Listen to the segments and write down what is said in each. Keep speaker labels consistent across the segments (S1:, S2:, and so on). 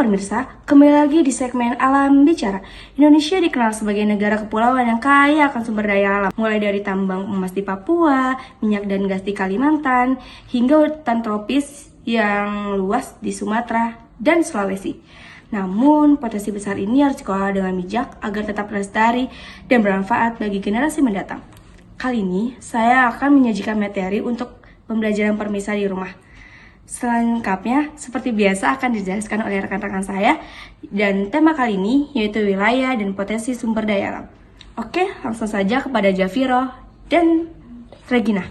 S1: pemirsa, kembali lagi di segmen Alam Bicara. Indonesia dikenal sebagai negara kepulauan yang kaya akan sumber daya alam, mulai dari tambang emas di Papua, minyak dan gas di Kalimantan, hingga hutan tropis yang luas di Sumatera dan Sulawesi. Namun, potensi besar ini harus dikelola dengan bijak agar tetap lestari dan bermanfaat bagi generasi mendatang. Kali ini, saya akan menyajikan materi untuk pembelajaran pemirsa di rumah. Selengkapnya, seperti biasa akan dijelaskan oleh rekan-rekan saya, dan tema kali ini yaitu wilayah dan potensi sumber daya alam. Oke, langsung saja kepada Jafiro dan Regina.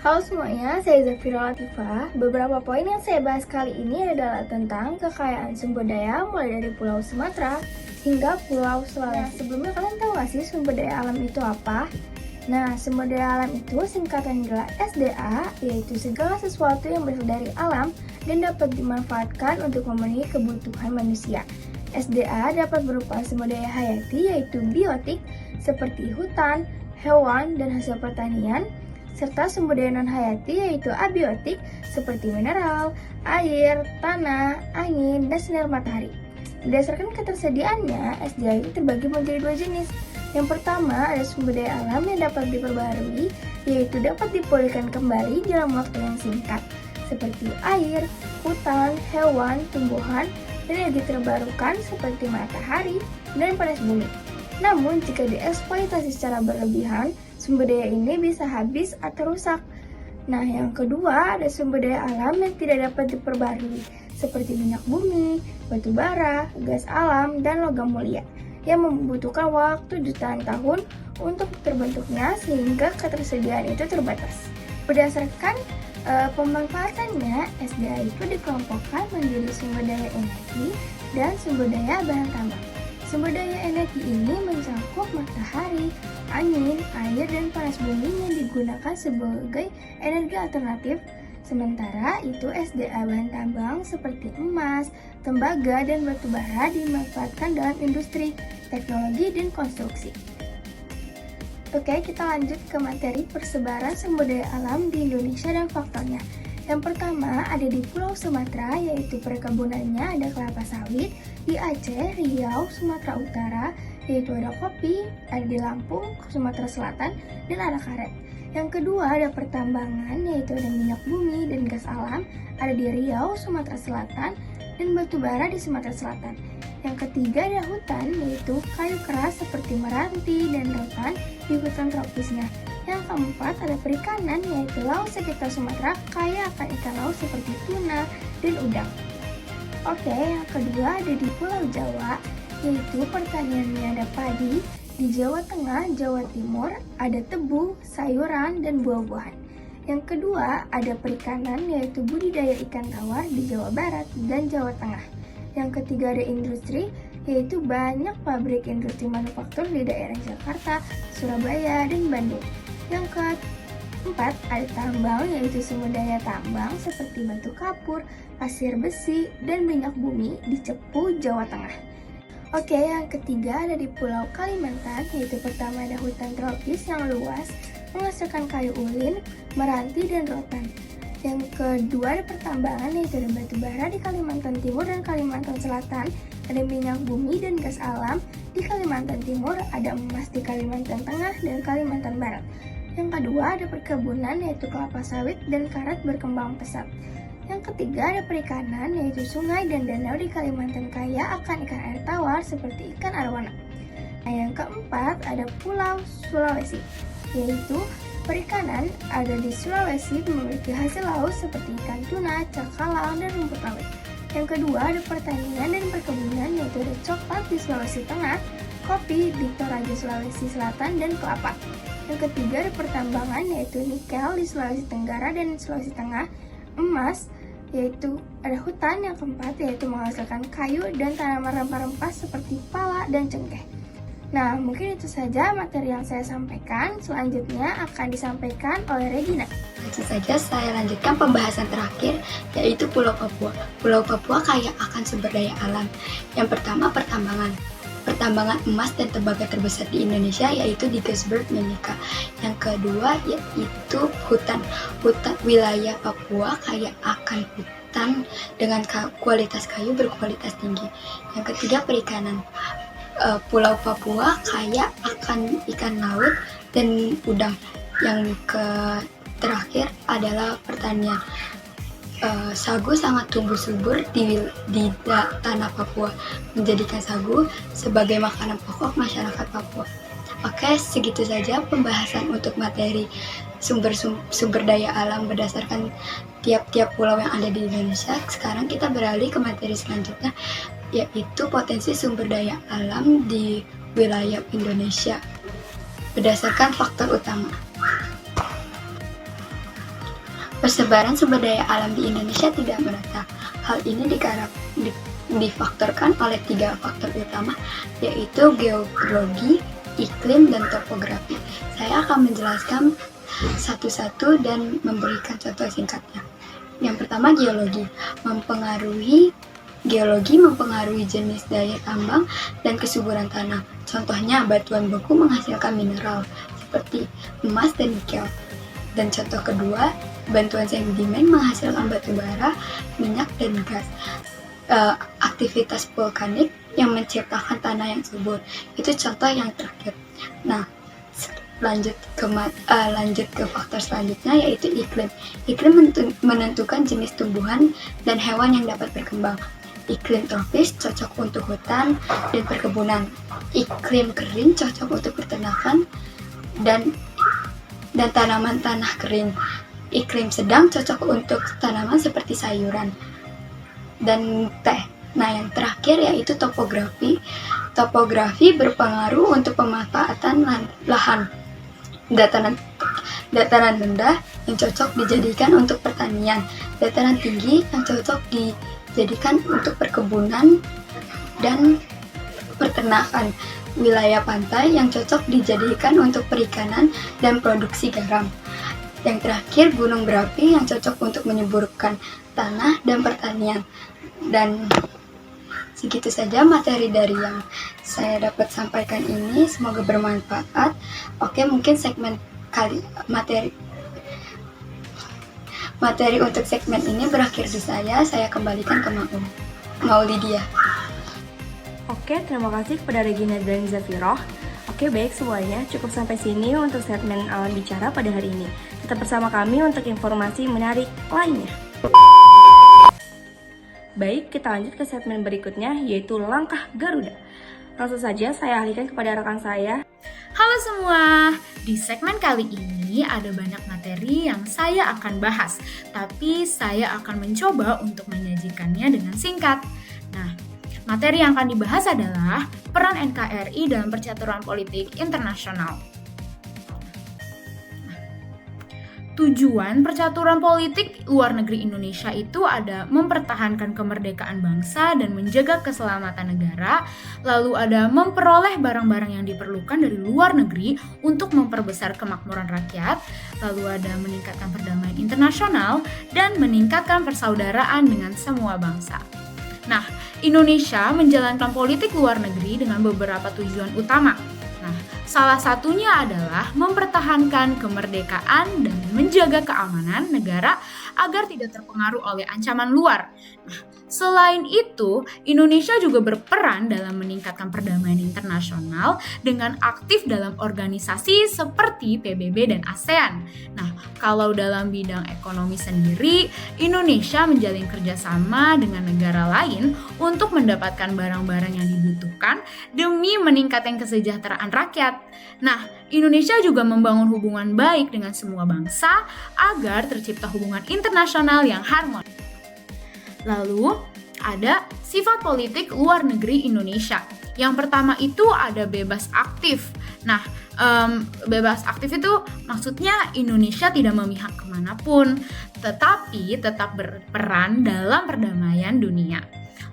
S2: Halo semuanya, saya Zafira Latifah. Beberapa poin yang saya bahas kali ini adalah tentang kekayaan sumber daya mulai dari Pulau Sumatera hingga Pulau Sulawesi. Sebelumnya kalian tahu gak sih sumber daya alam itu apa? Nah, sumber daya alam itu singkatan adalah SDA, yaitu segala sesuatu yang berasal dari alam dan dapat dimanfaatkan untuk memenuhi kebutuhan manusia. SDA dapat berupa sumber daya hayati, yaitu biotik, seperti hutan, hewan, dan hasil pertanian, serta sumber daya non-hayati, yaitu abiotik, seperti mineral, air, tanah, angin, dan sinar matahari. Berdasarkan ketersediaannya, SDA itu terbagi menjadi dua jenis. Yang pertama, ada sumber daya alam yang dapat diperbarui, yaitu dapat dipulihkan kembali dalam waktu yang singkat, seperti air, hutan, hewan, tumbuhan, dan energi terbarukan seperti matahari dan panas bumi. Namun, jika dieksploitasi secara berlebihan, sumber daya ini bisa habis atau rusak. Nah, yang kedua, ada sumber daya alam yang tidak dapat diperbarui, seperti minyak bumi, batu bara, gas alam, dan logam mulia, yang membutuhkan waktu jutaan tahun untuk terbentuknya sehingga ketersediaan itu terbatas. Berdasarkan pemanfaatannya, SDA itu dikelompokkan menjadi sumber daya energi dan sumber daya bahan tambang. Sumber daya energi ini mencakup matahari, angin, air, dan panas bumi yang digunakan sebagai energi alternatif. Sementara itu SDA bahan tambang seperti emas, tembaga, dan batu bara dimanfaatkan dalam industri, teknologi, dan konstruksi. Oke, kita lanjut ke materi persebaran sumber daya alam di Indonesia dan faktornya. Yang pertama ada di Pulau Sumatera, yaitu perkebunannya ada kelapa sawit. Di Aceh, Riau, Sumatera Utara, yaitu ada kopi. Ada di Lampung, Sumatera Selatan, dan ada karet. Yang kedua ada pertambangan, yaitu ada minyak bumi dan gas alam, ada di Riau, Sumatera Selatan, dan batu bara di Sumatera Selatan. Yang ketiga ada hutan, yaitu kayu keras seperti meranti dan rotan di hutan tropisnya. Yang keempat ada perikanan, yaitu laut sekitar Sumatera kaya akan ikan laut seperti tuna dan udang. Oke, yang kedua ada di Pulau Jawa, yaitu pertaniannya ada padi. Di Jawa Tengah, Jawa Timur, ada tebu, sayuran, dan buah-buahan. Yang kedua, ada perikanan, yaitu budidaya ikan tawar di Jawa Barat dan Jawa Tengah. Yang ketiga, ada industri, yaitu banyak pabrik industri manufaktur di daerah Jakarta, Surabaya, dan Bandung. Yang keempat, ada tambang, yaitu sumber daya tambang seperti batu kapur, pasir besi, dan minyak bumi di Cepu, Jawa Tengah. Oke, yang ketiga ada di Pulau Kalimantan, yaitu pertama ada hutan tropis yang luas, menghasilkan kayu ulin, meranti, dan rotan. Yang kedua ada pertambangan, yaitu ada batu bara di Kalimantan Timur dan Kalimantan Selatan, ada minyak bumi dan gas alam di Kalimantan Timur, ada emas di Kalimantan Tengah dan Kalimantan Barat. Yang kedua ada perkebunan, yaitu kelapa sawit dan karet berkembang pesat. Yang ketiga ada perikanan, yaitu sungai dan danau di Kalimantan kaya akan ikan air tawar seperti ikan arowana. Nah, yang keempat ada Pulau Sulawesi, yaitu perikanan ada di Sulawesi memiliki hasil laut seperti ikan tuna, cakalang, dan rumput laut. Yang kedua ada pertanian dan perkebunan, yaitu ada coklat di Sulawesi Tengah, kopi di Toraja Sulawesi Selatan, dan kelapa. Yang ketiga ada pertambangan, yaitu nikel di Sulawesi Tenggara dan Sulawesi Tengah, emas, yaitu ada hutan. Yang keempat yaitu menghasilkan kayu dan tanaman rempah-rempah seperti pala dan cengkeh. Nah, mungkin itu saja materi yang saya sampaikan. Selanjutnya akan disampaikan oleh Regina.
S3: Langsung saja saya lanjutkan pembahasan terakhir, yaitu Pulau Papua. Pulau Papua kaya akan sumber daya alam. Yang pertama pertambangan. Pertambangan emas dan tembaga terbesar di Indonesia yaitu di Gasberg, Mimika. Yang kedua yaitu hutan. Wilayah Papua kaya akan hutan hutan dengan kualitas kayu berkualitas tinggi. Yang ketiga, perikanan. Pulau Papua kaya akan ikan laut dan udang. Yang terakhir adalah pertanian. Sagu sangat tumbuh subur di tanah Papua, menjadikan sagu sebagai makanan pokok masyarakat Papua. Oke, segitu saja pembahasan untuk materi sumber daya alam berdasarkan tiap-tiap pulau yang ada di Indonesia. Sekarang kita beralih ke materi selanjutnya, yaitu potensi sumber daya alam di wilayah Indonesia berdasarkan faktor utama. Persebaran sumber daya alam di Indonesia tidak merata. Hal ini difaktorkan oleh 3 faktor utama, yaitu geologi, iklim, dan topografi. Saya akan menjelaskan satu-satu dan memberikan contoh singkatnya. Yang pertama, geologi mempengaruhi jenis daya tambang dan kesuburan tanah. Contohnya, batuan beku menghasilkan mineral seperti emas dan nikel. Dan contoh kedua, bantuan sedimen menghasilkan batu bara, minyak, dan gas. Aktivitas vulkanik yang menciptakan tanah yang subur. Itu contoh yang terakhir. Nah, lanjut ke faktor selanjutnya, yaitu iklim. Iklim menentukan jenis tumbuhan dan hewan yang dapat berkembang. Iklim tropis cocok untuk hutan dan perkebunan. Iklim kering cocok untuk peternakan dan tanaman tanah kering. Iklim sedang cocok untuk tanaman seperti sayuran dan teh. Nah, yang terakhir yaitu topografi. Topografi berpengaruh untuk pemanfaatan lahan. Dataran rendah yang cocok dijadikan untuk pertanian. Dataran tinggi yang cocok dijadikan untuk perkebunan dan peternakan. Wilayah pantai yang cocok dijadikan untuk perikanan dan produksi garam. Yang terakhir, gunung berapi yang cocok untuk menyuburkan tanah dan pertanian. Dan segitu saja materi dari yang saya dapat sampaikan ini, semoga bermanfaat. Oke, mungkin materi untuk segmen ini berakhir di saya kembalikan ke Mau Lydia.
S1: Oke, terima kasih kepada Regina dan Zafiroh. Oke, baik semuanya, cukup sampai sini untuk segmen Alam Bicara pada hari ini. Tetap bersama kami untuk informasi menarik lainnya. Baik, kita lanjut ke segmen berikutnya, yaitu Langkah Garuda. Langsung saja saya alihkan kepada rekan saya.
S4: Halo semua, di segmen kali ini ada banyak materi yang saya akan bahas, tapi saya akan mencoba untuk menyajikannya dengan singkat. Nah, materi yang akan dibahas adalah peran NKRI dalam percaturan politik internasional. Tujuan percaturan politik luar negeri Indonesia itu ada mempertahankan kemerdekaan bangsa dan menjaga keselamatan negara, lalu ada memperoleh barang-barang yang diperlukan dari luar negeri untuk memperbesar kemakmuran rakyat, lalu ada meningkatkan perdamaian internasional, dan meningkatkan persaudaraan dengan semua bangsa. Nah, Indonesia menjalankan politik luar negeri dengan beberapa tujuan utama. Nah, salah satunya adalah mempertahankan kemerdekaan dan menjaga keamanan negara agar tidak terpengaruh oleh ancaman luar. Nah, selain itu, Indonesia juga berperan dalam meningkatkan perdamaian internasional dengan aktif dalam organisasi seperti PBB dan ASEAN. Nah, kalau dalam bidang ekonomi sendiri, Indonesia menjalin kerjasama dengan negara lain untuk mendapatkan barang-barang yang dibutuhkan demi meningkatkan kesejahteraan rakyat. Nah, Indonesia juga membangun hubungan baik dengan semua bangsa agar tercipta hubungan internasional yang harmonis. Lalu, ada sifat politik luar negeri Indonesia. Yang pertama itu ada bebas aktif. Nah, bebas aktif itu maksudnya Indonesia tidak memihak kemanapun, tetapi tetap berperan dalam perdamaian dunia.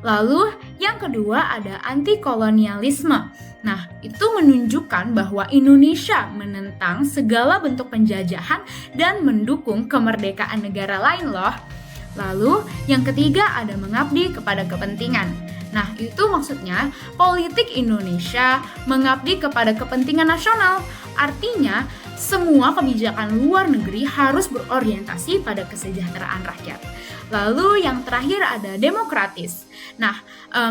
S4: Lalu yang kedua ada anti-kolonialisme. Nah, itu menunjukkan bahwa Indonesia menentang segala bentuk penjajahan dan mendukung kemerdekaan negara lain loh. Lalu yang ketiga ada mengabdi kepada kepentingan. Nah, itu maksudnya politik Indonesia mengabdi kepada kepentingan nasional. Artinya, semua kebijakan luar negeri harus berorientasi pada kesejahteraan rakyat. Lalu yang terakhir ada demokratis. Nah,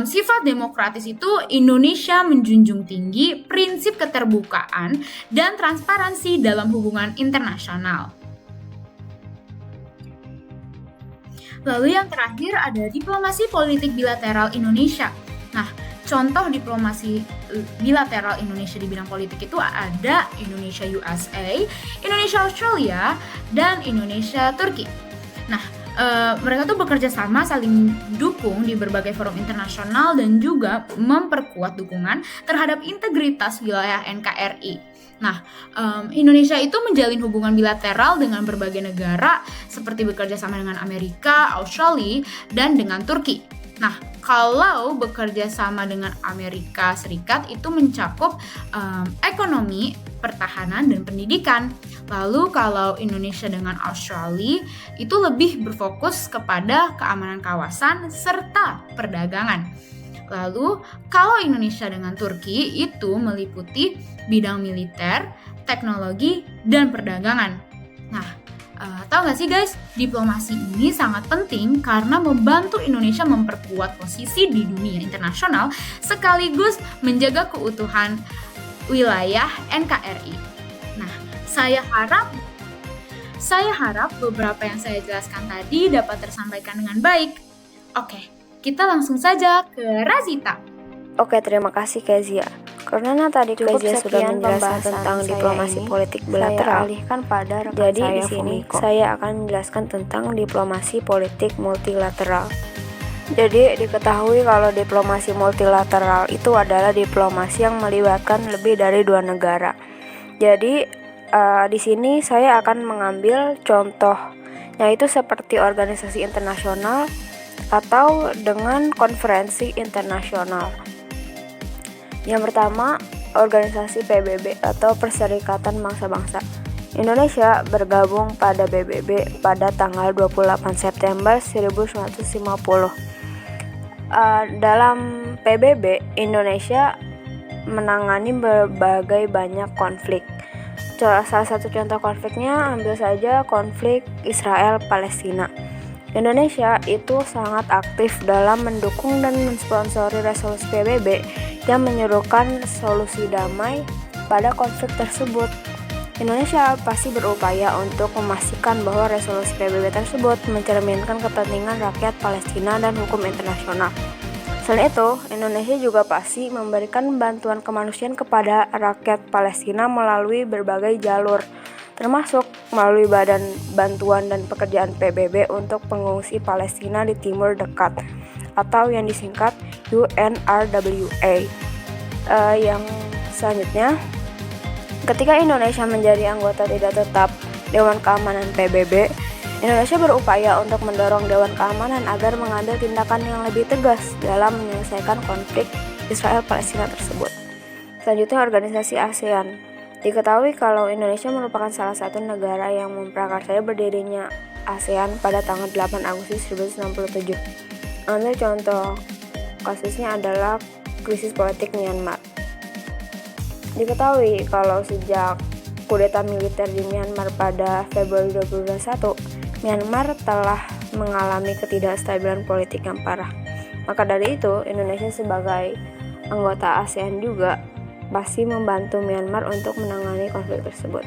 S4: sifat demokratis itu Indonesia menjunjung tinggi prinsip keterbukaan dan transparansi dalam hubungan internasional. Lalu yang terakhir ada diplomasi politik bilateral Indonesia. Nah, contoh diplomasi bilateral Indonesia di bidang politik itu ada Indonesia USA, Indonesia Australia, dan Indonesia Turki. Nah, mereka tuh bekerja sama saling dukung di berbagai forum internasional dan juga memperkuat dukungan terhadap integritas wilayah NKRI. Nah, Indonesia itu menjalin hubungan bilateral dengan berbagai negara seperti bekerja sama dengan Amerika, Australia, dan dengan Turki. Nah, kalau bekerja sama dengan Amerika Serikat itu mencakup ekonomi, pertahanan, dan pendidikan. Lalu kalau Indonesia dengan Australia itu lebih berfokus kepada keamanan kawasan serta perdagangan. Lalu kalau Indonesia dengan Turki itu meliputi bidang militer, teknologi, dan perdagangan. Nah, tahu nggak sih guys, diplomasi ini sangat penting karena membantu Indonesia memperkuat posisi di dunia internasional sekaligus menjaga keutuhan wilayah NKRI. Nah, saya harap beberapa yang saya jelaskan tadi dapat tersampaikan dengan baik. Oke, kita langsung saja ke Razita.
S5: Oke, terima kasih Kezia. Karena tadi Kezia sudah menjelaskan tentang diplomasi politik bilateral, jadi di sini saya akan menjelaskan tentang diplomasi politik multilateral. Jadi diketahui kalau diplomasi multilateral itu adalah diplomasi yang melibatkan lebih dari 2 negara. Jadi di sini saya akan mengambil contoh, yaitu seperti organisasi internasional atau dengan konferensi internasional. Yang pertama, organisasi PBB atau Perserikatan Bangsa-Bangsa. Indonesia bergabung pada PBB pada tanggal 28 September 1950. Dalam PBB, Indonesia menangani berbagai banyak konflik. Salah satu contoh konfliknya ambil saja konflik Israel-Palestina. Indonesia itu sangat aktif dalam mendukung dan mensponsori resolusi PBB yang menyerukan solusi damai pada konflik tersebut. Indonesia pasti berupaya untuk memastikan bahwa resolusi PBB tersebut mencerminkan kepentingan rakyat Palestina dan hukum internasional. Selain itu, Indonesia juga pasti memberikan bantuan kemanusiaan kepada rakyat Palestina melalui berbagai jalur, termasuk melalui Badan Bantuan dan Pekerjaan PBB untuk pengungsi Palestina di Timur Dekat atau yang disingkat UNRWA. Yang selanjutnya, ketika Indonesia menjadi anggota tidak tetap Dewan Keamanan PBB, Indonesia berupaya untuk mendorong Dewan Keamanan agar mengambil tindakan yang lebih tegas dalam menyelesaikan konflik Israel-Palestina tersebut. Selanjutnya, organisasi ASEAN. Diketahui kalau Indonesia merupakan salah satu negara yang memprakarsai berdirinya ASEAN pada tanggal 8 Agustus 1967. Ambil contoh kasusnya adalah krisis politik Myanmar. Diketahui kalau sejak kudeta militer di Myanmar pada Februari 2021, Myanmar telah mengalami ketidakstabilan politik yang parah. Maka dari itu, Indonesia sebagai anggota ASEAN juga pasti membantu Myanmar untuk menangani konflik tersebut.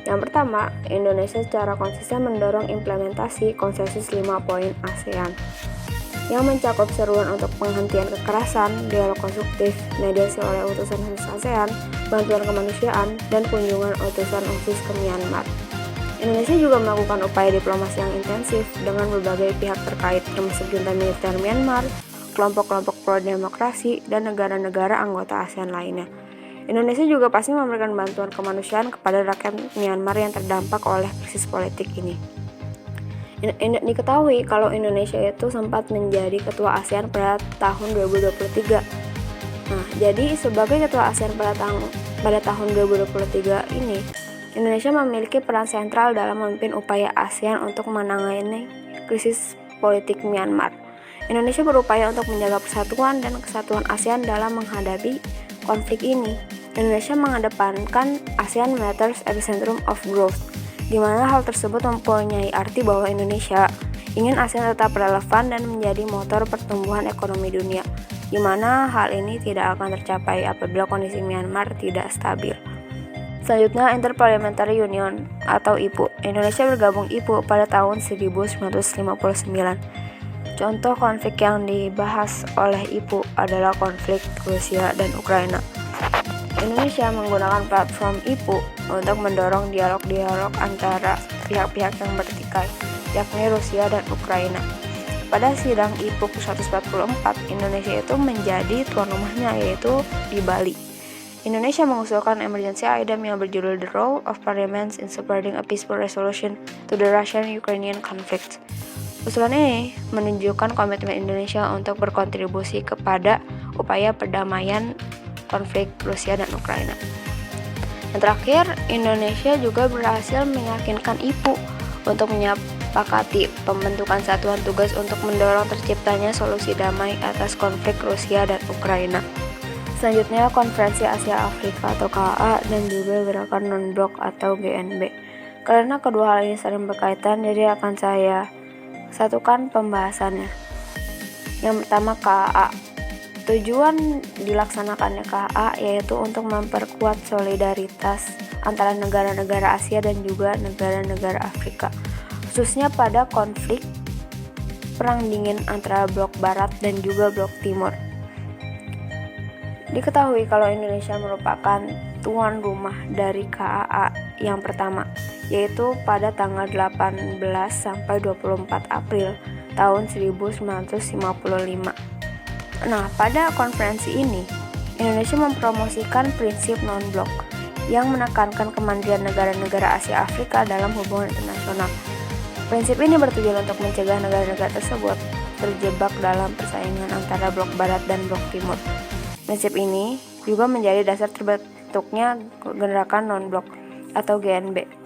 S5: Yang pertama, Indonesia secara konsisten mendorong implementasi konsensus 5 poin ASEAN yang mencakup seruan untuk penghentian kekerasan, dialog konstruktif, mediasi oleh utusan khusus ASEAN, bantuan kemanusiaan, dan kunjungan utusan khusus ke Myanmar. Indonesia juga melakukan upaya diplomasi yang intensif dengan berbagai pihak terkait, termasuk junta militer Myanmar, kelompok-kelompok pro-demokrasi, dan negara-negara anggota ASEAN lainnya. Indonesia juga pasti memberikan bantuan kemanusiaan kepada rakyat Myanmar yang terdampak oleh krisis politik ini. Diketahui kalau Indonesia itu sempat menjadi ketua ASEAN pada tahun 2023. Nah, jadi sebagai ketua ASEAN pada tahun 2023 ini, Indonesia memiliki peran sentral dalam memimpin upaya ASEAN untuk menangani krisis politik Myanmar. Indonesia berupaya untuk menjaga persatuan dan kesatuan ASEAN dalam menghadapi konflik ini. Indonesia mengedepankan ASEAN Matters Epicentrum of Growth, di mana hal tersebut mempunyai arti bahwa Indonesia ingin ASEAN tetap relevan dan menjadi motor pertumbuhan ekonomi dunia, di mana hal ini tidak akan tercapai apabila kondisi Myanmar tidak stabil. Selanjutnya, Interparliamentary Union atau IPU. Indonesia bergabung IPU pada tahun 1959. Contoh konflik yang dibahas oleh IPU adalah konflik Rusia dan Ukraina. Indonesia menggunakan platform IPU untuk mendorong dialog-dialog antara pihak-pihak yang bertikai, yakni Rusia dan Ukraina. Pada sidang IPU ke-144, Indonesia itu menjadi tuan rumahnya, yaitu di Bali. Indonesia mengusulkan emergency item yang berjudul The Role of Parliaments in Supporting a Peaceful Resolution to the Russian-Ukrainian Conflict. Usulan ini menunjukkan komitmen Indonesia untuk berkontribusi kepada upaya perdamaian konflik Rusia dan Ukraina. Yang terakhir, Indonesia juga berhasil meyakinkan IPU untuk menyepakati pembentukan satuan tugas untuk mendorong terciptanya solusi damai atas konflik Rusia dan Ukraina. Selanjutnya, Konferensi Asia Afrika atau KAA dan juga Gerakan Non-Blok atau GNB. Karena kedua hal ini saling berkaitan, jadi akan saya satukan pembahasannya. Yang pertama, KAA. Tujuan dilaksanakannya KAA yaitu untuk memperkuat solidaritas antara negara-negara Asia dan juga negara-negara Afrika, khususnya pada konflik Perang Dingin antara Blok Barat dan juga Blok Timur. Diketahui kalau Indonesia merupakan tuan rumah dari KAA yang pertama, yaitu pada tanggal 18 sampai 24 April tahun 1955. Nah, pada konferensi ini, Indonesia mempromosikan prinsip non-blok yang menekankan kemandirian negara-negara Asia Afrika dalam hubungan internasional. Prinsip ini bertujuan untuk mencegah negara-negara tersebut terjebak dalam persaingan antara Blok Barat dan Blok Timur. Prinsip ini juga menjadi dasar terbentuknya Gerakan Non-Blok atau GNB.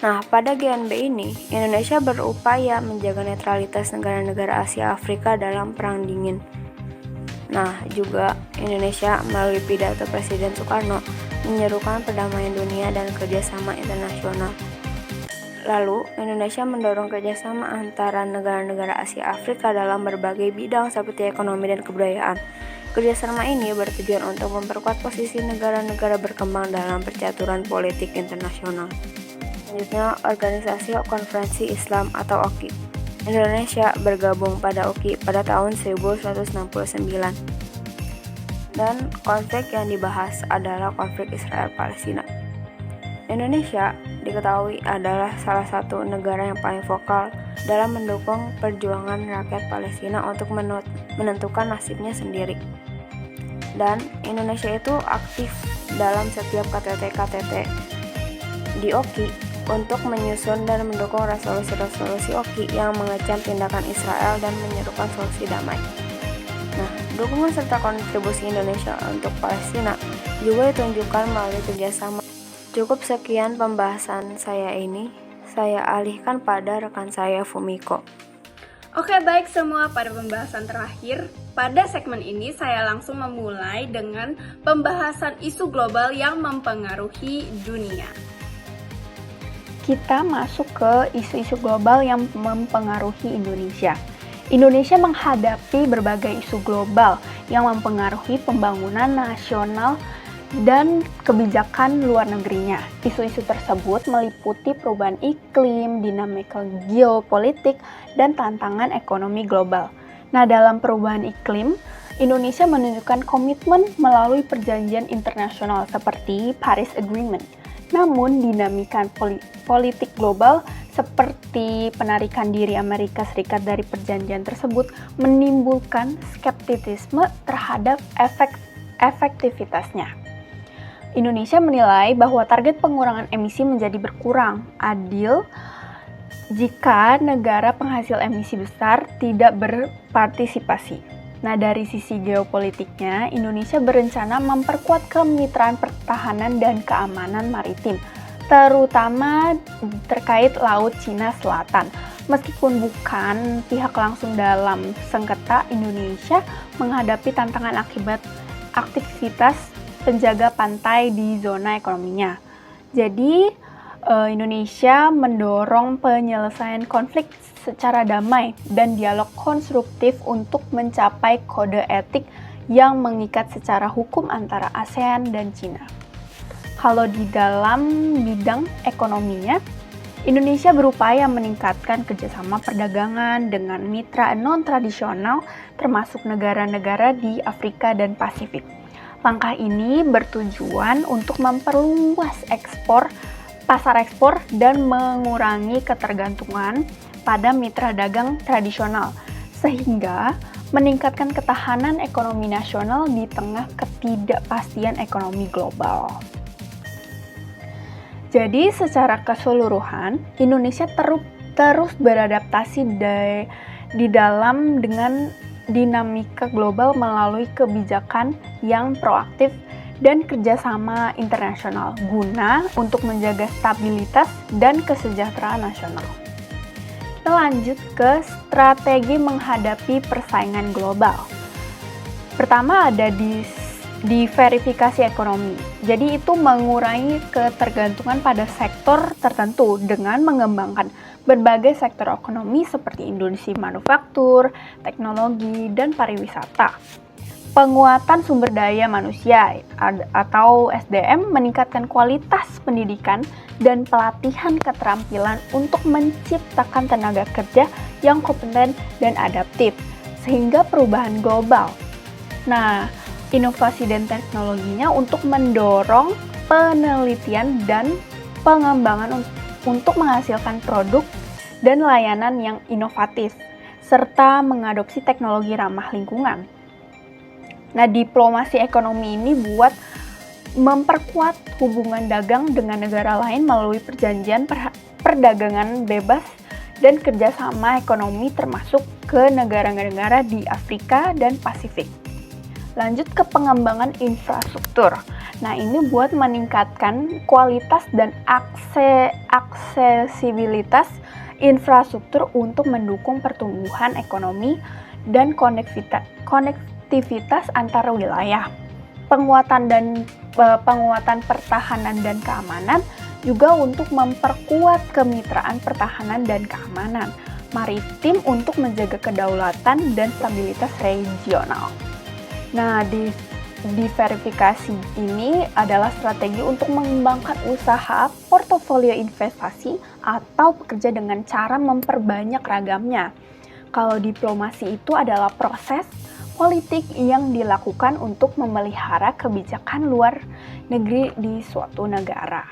S5: Nah, pada GNB ini, Indonesia berupaya menjaga netralitas negara-negara Asia Afrika dalam Perang Dingin. Nah, juga Indonesia melalui pidato Presiden Soekarno menyerukan perdamaian dunia dan kerjasama internasional. Lalu, Indonesia mendorong kerjasama antara negara-negara Asia Afrika dalam berbagai bidang seperti ekonomi dan kebudayaan. Kerjasama ini bertujuan untuk memperkuat posisi negara-negara berkembang dalam percaturan politik internasional. Selanjutnya, Organisasi Konferensi Islam atau OKI. Indonesia bergabung pada OKI pada tahun 1969. Dan konflik yang dibahas adalah konflik Israel-Palestina. Indonesia diketahui adalah salah satu negara yang paling vokal dalam mendukung perjuangan rakyat Palestina untuk menentukan nasibnya sendiri. Dan Indonesia itu aktif dalam setiap KTT-KTT di OKI untuk menyusun dan mendukung resolusi-resolusi OKI yang mengecam tindakan Israel dan menyerukan solusi damai. Nah, dukungan serta kontribusi Indonesia untuk Palestina juga ditunjukkan melalui kerjasama. Cukup sekian pembahasan saya ini, saya alihkan pada rekan saya Fumiko.
S6: Oke, baik semua, pada pembahasan terakhir, pada segmen ini saya langsung memulai dengan pembahasan isu global yang mempengaruhi dunia.
S2: Kita masuk ke isu-isu global yang mempengaruhi Indonesia. Indonesia menghadapi berbagai isu global yang mempengaruhi pembangunan nasional dan kebijakan luar negerinya. Isu-isu tersebut meliputi perubahan iklim, dinamika geopolitik, dan tantangan ekonomi global. Nah, dalam perubahan iklim, Indonesia menunjukkan komitmen melalui perjanjian internasional seperti Paris Agreement. Namun, dinamika politik global seperti penarikan diri Amerika Serikat dari perjanjian tersebut menimbulkan skeptisisme terhadap efektivitasnya. Indonesia menilai bahwa target pengurangan emisi menjadi berkurang adil jika negara penghasil emisi besar tidak berpartisipasi. Nah, dari sisi geopolitiknya, Indonesia berencana memperkuat kemitraan pertahanan dan keamanan maritim, terutama terkait Laut Cina Selatan. Meskipun bukan pihak langsung dalam sengketa, Indonesia menghadapi tantangan akibat aktivitas penjaga pantai di zona ekonominya. Jadi, Indonesia mendorong penyelesaian konflik
S6: secara damai dan dialog konstruktif untuk mencapai kode etik yang mengikat secara hukum antara ASEAN dan Cina. Kalau di dalam bidang ekonominya, Indonesia berupaya meningkatkan kerjasama perdagangan dengan mitra non-tradisional termasuk negara-negara di Afrika dan Pasifik. Langkah ini bertujuan untuk memperluas pasar ekspor dan mengurangi ketergantungan pada mitra dagang tradisional, sehingga meningkatkan ketahanan ekonomi nasional di tengah ketidakpastian ekonomi global. Jadi secara keseluruhan, Indonesia terus beradaptasi di dalam dengan dinamika global melalui kebijakan yang proaktif dan kerjasama internasional guna untuk menjaga stabilitas dan kesejahteraan nasional. Kita lanjut ke strategi menghadapi persaingan global. Pertama ada di verifikasi ekonomi. Jadi itu mengurangi ketergantungan pada sektor tertentu dengan mengembangkan berbagai sektor ekonomi seperti industri manufaktur, teknologi, dan pariwisata. Penguatan sumber daya manusia atau SDM meningkatkan kualitas pendidikan dan pelatihan keterampilan untuk menciptakan tenaga kerja yang kompeten dan adaptif sehingga perubahan global. Nah, inovasi dan teknologinya untuk mendorong penelitian dan pengembangan untuk menghasilkan produk dan layanan yang inovatif, serta mengadopsi teknologi ramah lingkungan. Nah, diplomasi ekonomi ini buat memperkuat hubungan dagang dengan negara lain melalui perjanjian perdagangan bebas dan kerjasama ekonomi termasuk ke negara-negara di Afrika dan Pasifik. Lanjut ke pengembangan infrastruktur. Nah, ini buat meningkatkan kualitas dan aksesibilitas infrastruktur untuk mendukung pertumbuhan ekonomi dan konektivitas antar wilayah. Penguatan pertahanan dan keamanan juga untuk memperkuat kemitraan pertahanan dan keamanan maritim untuk menjaga kedaulatan dan stabilitas regional. Nah, di verifikasi ini adalah strategi untuk mengembangkan usaha portofolio investasi atau bekerja dengan cara memperbanyak ragamnya. Kalau diplomasi itu adalah proses politik yang dilakukan untuk memelihara kebijakan luar negeri di suatu negara.